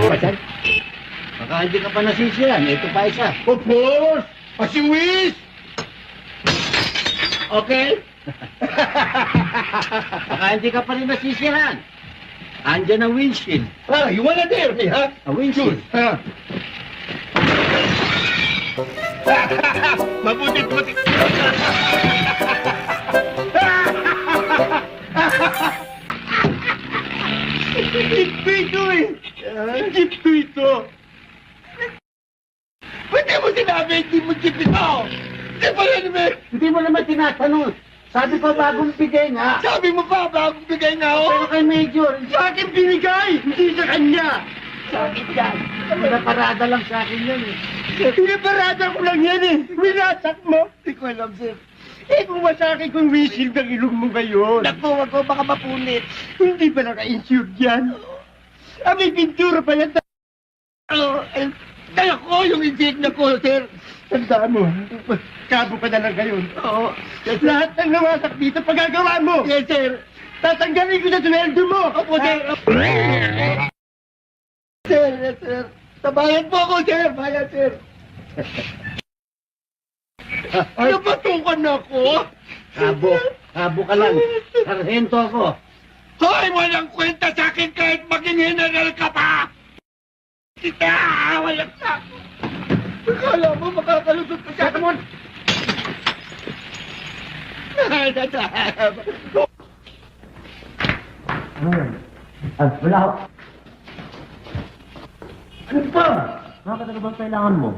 Pasan? Baka hindi ka pa nasisiyan. Ito pa isa. Of course! Pasiwis! Okay? Baka hindi ka pa rin nasisiyahan. Andyan ang windshield. Ah, you wanna dare me, ha? Ang windshield. Ha? Mabuti-buti. Jeep ko ito eh. Jeep ko ito. Ba't di mo sinabi hindi mo jeep ito? Di ba yan, eh? Hindi mo naman tinatanong. Sabi ko bagong bigay nga. Sabi mo pa, bagong bigay nga Pero ako. kay Major, Sa akin binigay, hindi sa kanya. sakit yan. Pinaparada lang sa akin yun eh. Pinaparada ko lang yan eh. Winasak mo. Hindi ko alam, sir. Eh, kung masakit kung windshield ang ilong mo ngayon. Naku, wag ko baka mapunit. Hindi ba naka-insured yan? Ah, may pintura pa yan. Kaya ko yung insignia ko, sir. Tandaan mo, kabo ka na lang ngayon. Oo. Lahat ng nawasak dito, pagagawa mo. Yes, sir. Tatanggalin ko na sweldo mo. Opo, sir. Sir, yes, sir. Tabayan po ako, sir. Bayan, sir. Napatukan ako. Kabo ka lang. Sarhento ako. Hoy, walang kwenta sa akin kahit maging general ka pa! Kita, walang sako. Akala mo makakalusot ka sa akin. Wala ako. Ano pa? Bakit ano bang kailangan mo?